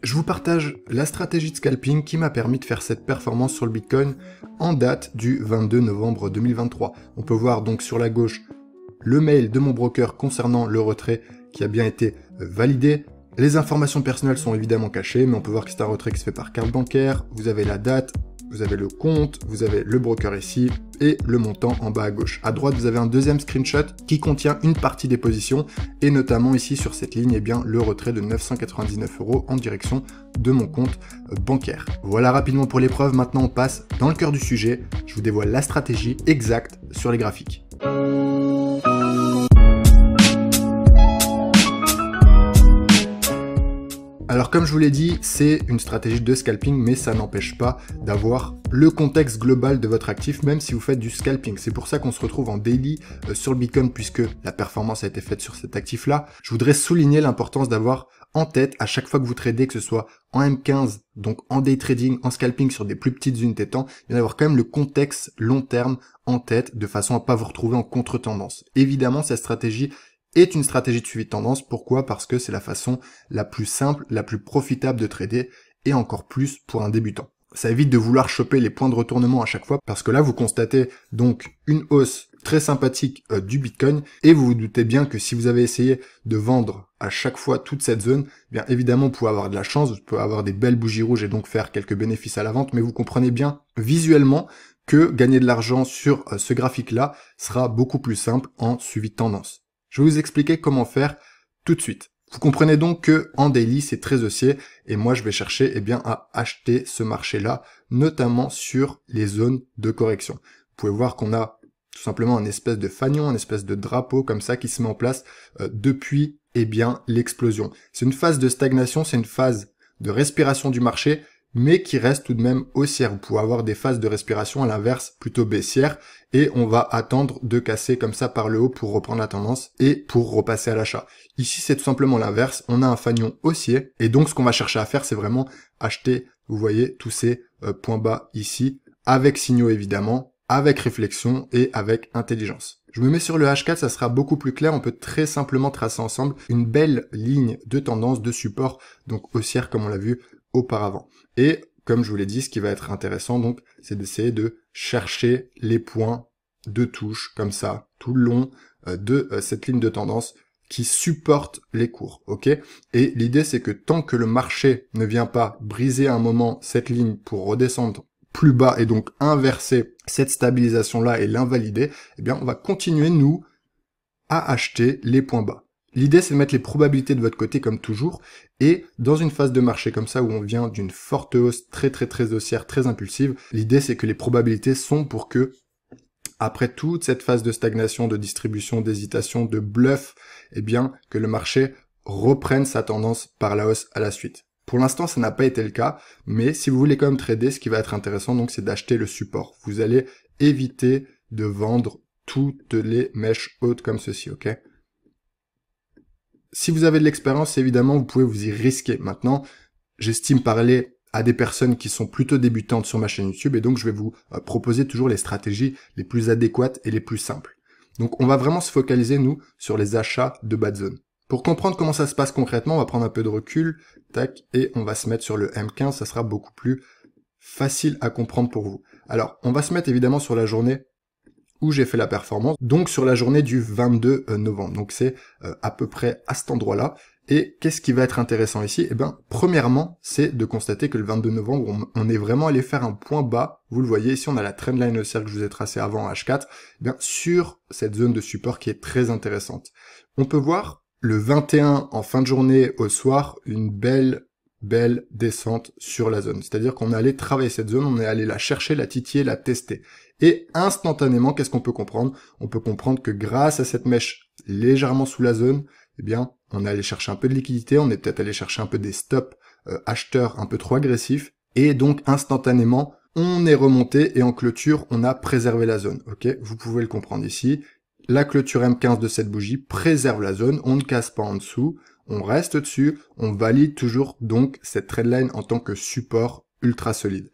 Je vous partage la stratégie de scalping qui m'a permis de faire cette performance sur le Bitcoin en date du 22 novembre 2023. On peut voir donc sur la gauche le mail de mon broker concernant le retrait qui a bien été validé. Les informations personnelles sont évidemment cachées, mais on peut voir que c'est un retrait qui se fait par carte bancaire. Vous avez la date, vous avez le compte, vous avez le broker ici et le montant en bas à gauche. À droite, vous avez un deuxième screenshot qui contient une partie des positions et notamment ici sur cette ligne, eh bien, le retrait de 999 € en direction de mon compte bancaire. Voilà rapidement pour l'épreuve. Maintenant, on passe dans le cœur du sujet. Je vous dévoile la stratégie exacte sur les graphiques. Alors comme je vous l'ai dit, c'est une stratégie de scalping, mais ça n'empêche pas d'avoir le contexte global de votre actif, même si vous faites du scalping. C'est pour ça qu'on se retrouve en daily sur le Bitcoin, puisque la performance a été faite sur cet actif-là. Je voudrais souligner l'importance d'avoir en tête, à chaque fois que vous tradez, que ce soit en M15, donc en day trading, en scalping sur des plus petites unités de temps, bien d'avoir quand même le contexte long terme en tête, de façon à pas vous retrouver en contre-tendance. Évidemment, cette stratégie est une stratégie de suivi de tendance. Pourquoi? Parce que c'est la façon la plus simple, la plus profitable de trader, et encore plus pour un débutant. Ça évite de vouloir choper les points de retournement à chaque fois, parce que là, vous constatez donc une hausse très sympathique du Bitcoin, et vous vous doutez bien que si vous avez essayé de vendre à chaque fois toute cette zone, bien évidemment, vous pouvez avoir de la chance, vous pouvez avoir des belles bougies rouges et donc faire quelques bénéfices à la vente, mais vous comprenez bien visuellement que gagner de l'argent sur ce graphique-là sera beaucoup plus simple en suivi de tendance. Je vais vous expliquer comment faire tout de suite. Vous comprenez donc que en daily, c'est très haussier et moi, je vais chercher à acheter ce marché-là, notamment sur les zones de correction. Vous pouvez voir qu'on a tout simplement un espèce de fanion, un espèce de drapeau comme ça qui se met en place depuis l'explosion. C'est une phase de stagnation, c'est une phase de respiration du marché, mais qui reste tout de même haussière. Vous pouvez avoir des phases de respiration à l'inverse plutôt baissière et on va attendre de casser comme ça par le haut pour reprendre la tendance et pour repasser à l'achat. Ici, c'est tout simplement l'inverse. On a un fanion haussier et donc ce qu'on va chercher à faire, c'est vraiment acheter, vous voyez, tous ces points bas ici, avec signaux évidemment, avec réflexion et avec intelligence. Je me mets sur le H4, ça sera beaucoup plus clair. On peut très simplement tracer ensemble une belle ligne de tendance, de support, donc haussière comme on l'a vu auparavant. Et comme je vous l'ai dit, ce qui va être intéressant, donc, c'est d'essayer de chercher les points de touche, comme ça, tout le long de cette ligne de tendance qui supporte les cours, ok? Et l'idée, c'est que tant que le marché ne vient pas briser à un moment cette ligne pour redescendre plus bas et donc inverser cette stabilisation-là et l'invalider, eh bien, on va continuer, nous, à acheter les points bas. L'idée, c'est de mettre les probabilités de votre côté comme toujours, et dans une phase de marché comme ça où on vient d'une forte hausse très haussière, très impulsive, l'idée c'est que les probabilités sont pour que, après toute cette phase de stagnation, de distribution, d'hésitation, de bluff, eh bien, que le marché reprenne sa tendance par la hausse à la suite. Pour l'instant, ça n'a pas été le cas, mais si vous voulez quand même trader, ce qui va être intéressant, donc, c'est d'acheter le support. Vous allez éviter de vendre toutes les mèches hautes comme ceci, ok? Si vous avez de l'expérience, évidemment, vous pouvez vous y risquer. Maintenant, j'estime parler à des personnes qui sont plutôt débutantes sur ma chaîne YouTube et donc je vais vous proposer toujours les stratégies les plus adéquates et les plus simples. Donc on va vraiment se focaliser, nous, sur les achats de bas de zone. Pour comprendre comment ça se passe concrètement, on va prendre un peu de recul, tac, et on va se mettre sur le M15, ça sera beaucoup plus facile à comprendre pour vous. Alors, on va se mettre évidemment sur la journée où j'ai fait la performance, donc sur la journée du 22 novembre. Donc c'est à peu près à cet endroit-là. Et qu'est-ce qui va être intéressant ici? Eh bien, premièrement, c'est de constater que le 22 novembre, on est vraiment allé faire un point bas. Vous le voyez, ici on a la trendline haussière que je vous ai tracée avant en H4, eh bien, sur cette zone de support qui est très intéressante. On peut voir le 21 en fin de journée au soir, une belle descente sur la zone. C'est-à-dire qu'on est allé travailler cette zone, on est allé la chercher, la titiller, la tester. Et instantanément, qu'est-ce qu'on peut comprendre? On peut comprendre que grâce à cette mèche légèrement sous la zone, eh bien, on est allé chercher un peu de liquidité, on est peut-être allé chercher un peu des stops acheteurs un peu trop agressifs, et donc instantanément, on est remonté et en clôture, on a préservé la zone. Ok, vous pouvez le comprendre ici. La clôture M15 de cette bougie préserve la zone, on ne casse pas en dessous, on reste dessus, on valide toujours donc cette trendline en tant que support ultra solide.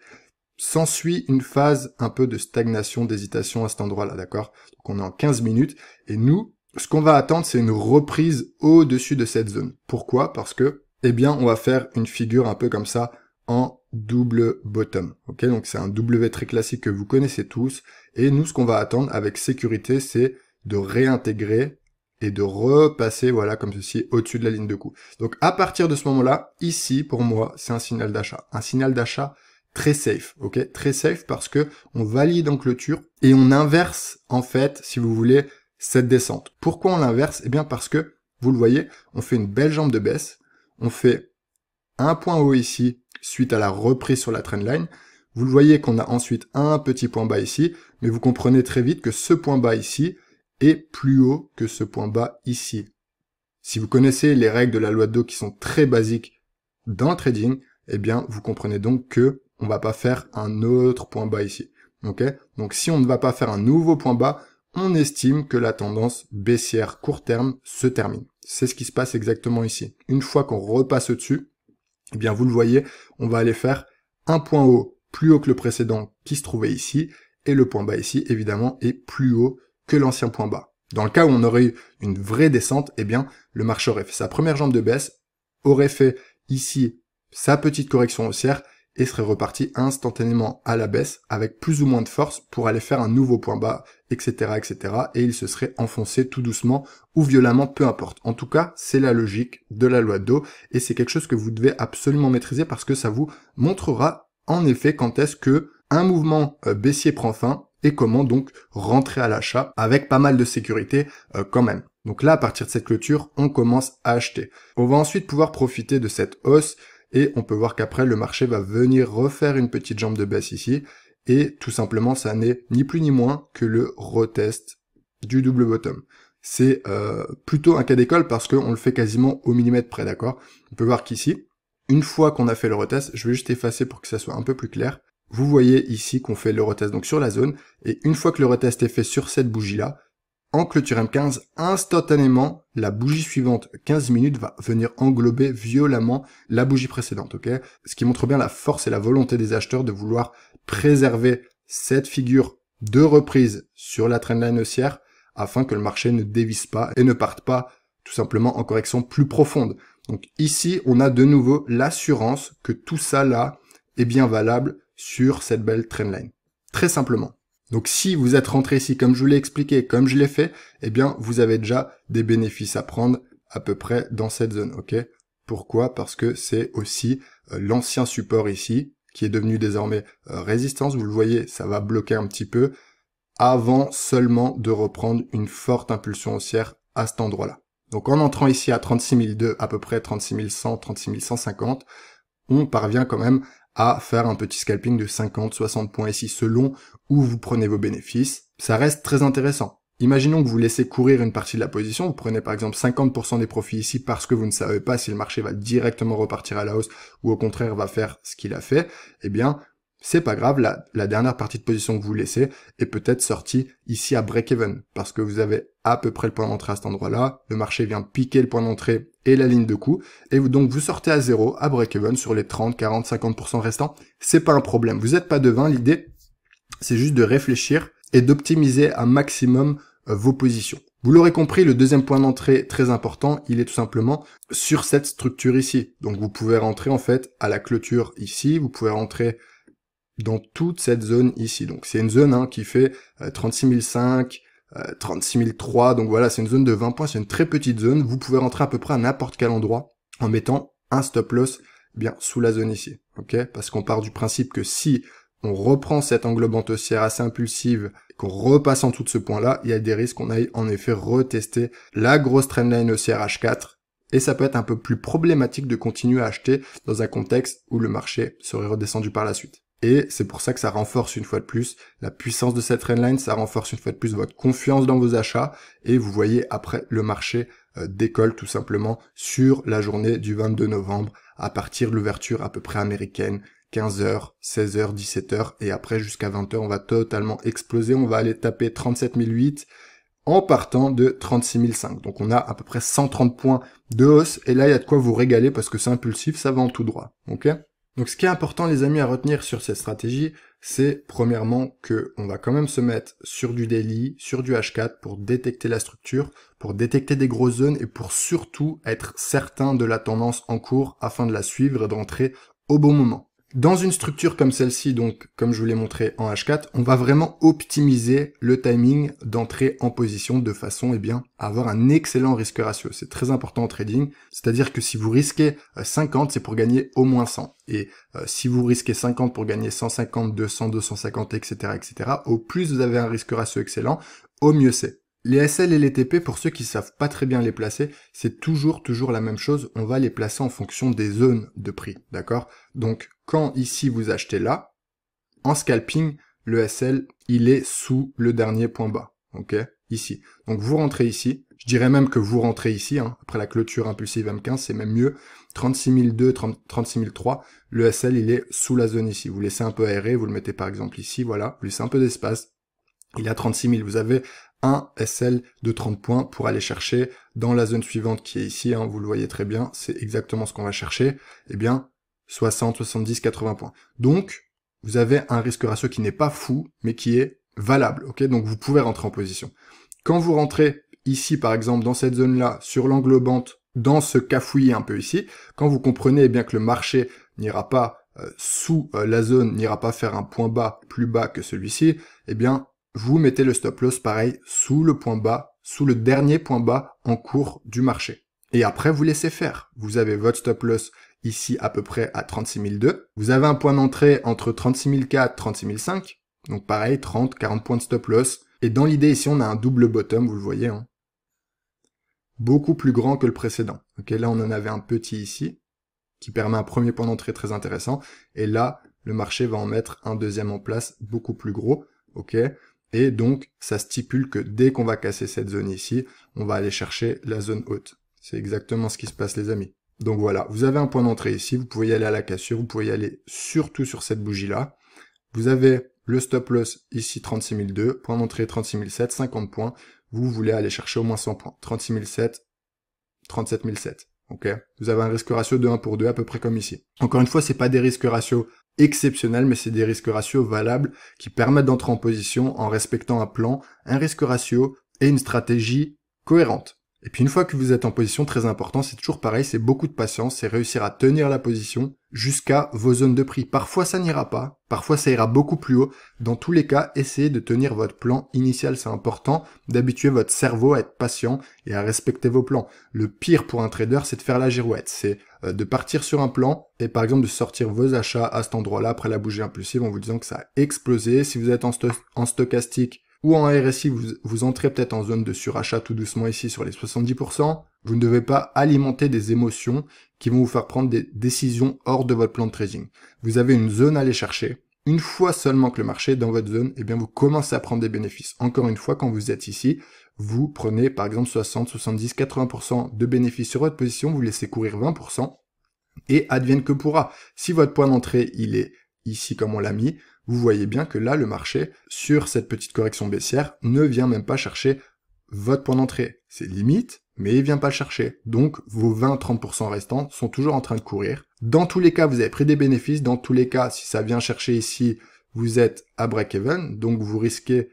S'ensuit une phase un peu de stagnation, d'hésitation à cet endroit-là, d'accord? Donc on est en 15 minutes, et nous, ce qu'on va attendre, c'est une reprise au-dessus de cette zone. Pourquoi? Parce que eh bien, on va faire une figure un peu comme ça en double bottom. Ok, donc c'est un W très classique que vous connaissez tous. Et nous, ce qu'on va attendre avec sécurité, c'est de réintégrer et de repasser, voilà, comme ceci, au-dessus de la ligne de coup. Donc, à partir de ce moment-là, ici, pour moi, c'est un signal d'achat. Un signal d'achat très safe, ok? Très safe parce que on valide en clôture et on inverse, en fait, si vous voulez, cette descente. Pourquoi on l'inverse? Eh bien, parce que, vous le voyez, on fait une belle jambe de baisse. On fait un point haut ici, suite à la reprise sur la trendline. Vous le voyez qu'on a ensuite un petit point bas ici, mais vous comprenez très vite que ce point bas ici est plus haut que ce point bas ici. Si vous connaissez les règles de la loi de Dow qui sont très basiques dans le trading, eh bien, vous comprenez donc que on va pas faire un autre point bas ici. Ok? Donc, si on ne va pas faire un nouveau point bas, on estime que la tendance baissière court terme se termine. C'est ce qui se passe exactement ici. Une fois qu'on repasse au-dessus, eh bien, vous le voyez, on va aller faire un point haut plus haut que le précédent qui se trouvait ici, et le point bas ici, évidemment, est plus haut que l'ancien point bas. Dans le cas où on aurait eu une vraie descente, eh bien, le marché aurait fait sa première jambe de baisse, aurait fait ici sa petite correction haussière, et serait reparti instantanément à la baisse, avec plus ou moins de force pour aller faire un nouveau point bas, etc., etc., et il se serait enfoncé tout doucement ou violemment, peu importe. En tout cas, c'est la logique de la loi de Dow, et c'est quelque chose que vous devez absolument maîtriser parce que ça vous montrera en effet quand est-ce que un mouvement baissier prend fin, et comment donc rentrer à l'achat avec pas mal de sécurité quand même. Donc là, à partir de cette clôture, on commence à acheter. On va ensuite pouvoir profiter de cette hausse, et on peut voir qu'après, le marché va venir refaire une petite jambe de baisse ici, et tout simplement, ça n'est ni plus ni moins que le retest du double bottom. C'est plutôt un cas d'école parce qu'on le fait quasiment au millimètre près, d'accord? On peut voir qu'ici, une fois qu'on a fait le retest, je vais juste effacer pour que ça soit un peu plus clair. Vous voyez ici qu'on fait le retest donc sur la zone, et une fois que le retest est fait sur cette bougie-là, en clôture M15, instantanément, la bougie suivante, 15 minutes, va venir englober violemment la bougie précédente, ok? Ce qui montre bien la force et la volonté des acheteurs de vouloir préserver cette figure de reprise sur la trendline haussière afin que le marché ne dévisse pas et ne parte pas tout simplement en correction plus profonde. Donc ici, on a de nouveau l'assurance que tout ça là est bien valable sur cette belle trendline. Très simplement. Donc si vous êtes rentré ici comme je vous l'ai expliqué, comme je l'ai fait, eh bien vous avez déjà des bénéfices à prendre à peu près dans cette zone, ok? Pourquoi? Parce que c'est aussi l'ancien support ici, qui est devenu désormais résistance. Vous le voyez, ça va bloquer un petit peu avant seulement de reprendre une forte impulsion haussière à cet endroit-là. Donc en entrant ici à 36 002, à peu près 36 100, 36 150, on parvient quand même à faire un petit scalping de 50-60 points ici selon où vous prenez vos bénéfices. Ça reste très intéressant. Imaginons que vous laissez courir une partie de la position, vous prenez par exemple 50% des profits ici parce que vous ne savez pas si le marché va directement repartir à la hausse ou au contraire va faire ce qu'il a fait, eh bien c'est pas grave, la dernière partie de position que vous laissez est peut-être sortie ici à break-even, parce que vous avez à peu près le point d'entrée à cet endroit-là, le marché vient piquer le point d'entrée et la ligne de coup, et donc vous sortez à zéro, à break-even, sur les 30, 40, 50% restants, c'est pas un problème, vous n'êtes pas devin, l'idée c'est juste de réfléchir et d'optimiser un maximum vos positions. Vous l'aurez compris, le deuxième point d'entrée très important, il est tout simplement sur cette structure ici. Donc vous pouvez rentrer en fait à la clôture ici, vous pouvez rentrer dans toute cette zone ici. Donc c'est une zone qui fait 36 500, 36 300, donc voilà, c'est une zone de 20 points, c'est une très petite zone. Vous pouvez rentrer à peu près à n'importe quel endroit en mettant un stop loss bien sous la zone ici, ok? Parce qu'on part du principe que si on reprend cette englobante haussière assez impulsive, qu'on repasse en dessous de ce point-là, il y a des risques qu'on aille en effet retester la grosse trendline haussière H4, et ça peut être un peu plus problématique de continuer à acheter dans un contexte où le marché serait redescendu par la suite. Et c'est pour ça que ça renforce une fois de plus la puissance de cette trendline, ça renforce une fois de plus votre confiance dans vos achats, et vous voyez après le marché décolle tout simplement sur la journée du 22 novembre, à partir de l'ouverture à peu près américaine, 15h, 16h, 17h, et après jusqu'à 20h, on va totalement exploser, on va aller taper 37 008 en partant de 36 500. Donc on a à peu près 130 points de hausse, et là il y a de quoi vous régaler parce que c'est impulsif, ça va en tout droit, ok? Donc ce qui est important les amis à retenir sur cette stratégie, c'est premièrement que on va quand même se mettre sur du daily, sur du H4 pour détecter la structure, pour détecter des grosses zones et pour surtout être certain de la tendance en cours afin de la suivre et d'entrer au bon moment. Dans une structure comme celle-ci, donc comme je vous l'ai montré en H4, on va vraiment optimiser le timing d'entrée en position de façon à avoir un excellent risque ratio. C'est très important en trading, c'est-à-dire que si vous risquez 50, c'est pour gagner au moins 100. Et si vous risquez 50 pour gagner 150, 200, 250, etc., etc., au plus vous avez un risque ratio excellent, au mieux c'est. Les SL et les TP, pour ceux qui savent pas très bien les placer, c'est toujours la même chose. On va les placer en fonction des zones de prix, d'accord? Donc, quand ici vous achetez là, en scalping, le SL, il est sous le dernier point bas, ok? Ici. Donc, vous rentrez ici. Je dirais même que vous rentrez ici, hein. Après la clôture impulsive M15, c'est même mieux. 36 36 003, le SL, il est sous la zone ici. Vous laissez un peu aérer, vous le mettez par exemple ici, voilà. Vous laissez un peu d'espace. Il est à 36 000. Vous avez un SL de 30 points pour aller chercher dans la zone suivante qui est ici, hein, vous le voyez très bien, c'est exactement ce qu'on va chercher, 60, 70, 80 points. Donc, vous avez un risque ratio qui n'est pas fou, mais qui est valable, ok? Donc, vous pouvez rentrer en position. Quand vous rentrez ici, par exemple, dans cette zone-là, sur l'englobante, dans ce cafouillis un peu ici, quand vous comprenez que le marché n'ira pas sous la zone, n'ira pas faire un point bas plus bas que celui-ci, vous mettez le stop loss pareil sous le point bas, sous le dernier point bas en cours du marché. Et après, vous laissez faire. Vous avez votre stop loss ici à peu près à 36 002. Vous avez un point d'entrée entre 36 004 et 36 005. Donc pareil, 30, 40 points de stop loss. Et dans l'idée ici, on a un double bottom, vous le voyez, hein, beaucoup plus grand que le précédent. Ok, là, on en avait un petit ici, qui permet un premier point d'entrée très intéressant. Et là, le marché va en mettre un deuxième en place, beaucoup plus gros. Ok. Et donc, ça stipule que dès qu'on va casser cette zone ici, on va aller chercher la zone haute. C'est exactement ce qui se passe, les amis. Donc voilà, vous avez un point d'entrée ici, vous pouvez y aller à la cassure, vous pouvez y aller surtout sur cette bougie-là. Vous avez le stop loss ici, 36 002, point d'entrée 36 007, 50 points. Vous voulez aller chercher au moins 100 points. 36 007, 37 007. Ok, vous avez un risque ratio de 1 pour 2, à peu près comme ici. Encore une fois, c'est pas des risques ratios exceptionnels, mais c'est des risques ratios valables qui permettent d'entrer en position en respectant un plan, un risque ratio et une stratégie cohérente. Et puis une fois que vous êtes en position, très important, c'est toujours pareil, c'est beaucoup de patience, c'est réussir à tenir la position jusqu'à vos zones de prix. Parfois ça n'ira pas, parfois ça ira beaucoup plus haut. Dans tous les cas, essayez de tenir votre plan initial, c'est important d'habituer votre cerveau à être patient et à respecter vos plans. Le pire pour un trader, c'est de faire la girouette, c'est de partir sur un plan et par exemple de sortir vos achats à cet endroit-là après la bougie impulsive en vous disant que ça a explosé. Si vous êtes en stochastique, ou en RSI, vous entrez peut-être en zone de surachat tout doucement ici sur les 70%. Vous ne devez pas alimenter des émotions qui vont vous faire prendre des décisions hors de votre plan de trading. Vous avez une zone à aller chercher. Une fois seulement que le marché est dans votre zone, vous commencez à prendre des bénéfices. Encore une fois, quand vous êtes ici, vous prenez par exemple 60, 70, 80% de bénéfices sur votre position, vous laissez courir 20% et advienne que pourra. Si votre point d'entrée, il est ici comme on l'a mis, vous voyez bien que là, le marché, sur cette petite correction baissière, ne vient même pas chercher votre point d'entrée. C'est limite, mais il vient pas le chercher. Donc, vos 20-30% restants sont toujours en train de courir. Dans tous les cas, vous avez pris des bénéfices. Dans tous les cas, si ça vient chercher ici, vous êtes à break-even. Donc, vous risquez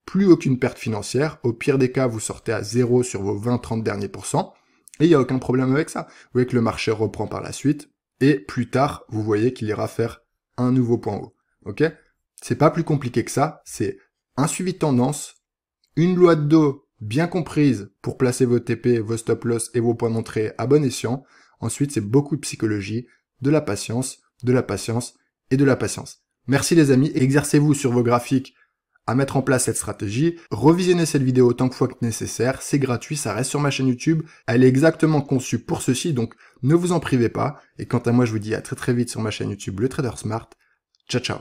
plus aucune perte financière. Au pire des cas, vous sortez à 0 sur vos 20-30 derniers pourcents. Et il n'y a aucun problème avec ça. Vous voyez que le marché reprend par la suite. Et plus tard, vous voyez qu'il ira faire un nouveau point haut. Ok? C'est pas plus compliqué que ça, c'est un suivi de tendance, une loi de dos bien comprise pour placer vos TP, vos stop loss et vos points d'entrée à bon escient. Ensuite, c'est beaucoup de psychologie, de la patience et de la patience. Merci les amis, exercez-vous sur vos graphiques à mettre en place cette stratégie. Revisionnez cette vidéo autant de fois que nécessaire, c'est gratuit, ça reste sur ma chaîne YouTube. Elle est exactement conçue pour ceci, donc ne vous en privez pas. Et quant à moi, je vous dis à très vite sur ma chaîne YouTube Le Trader Smart. Ciao ciao.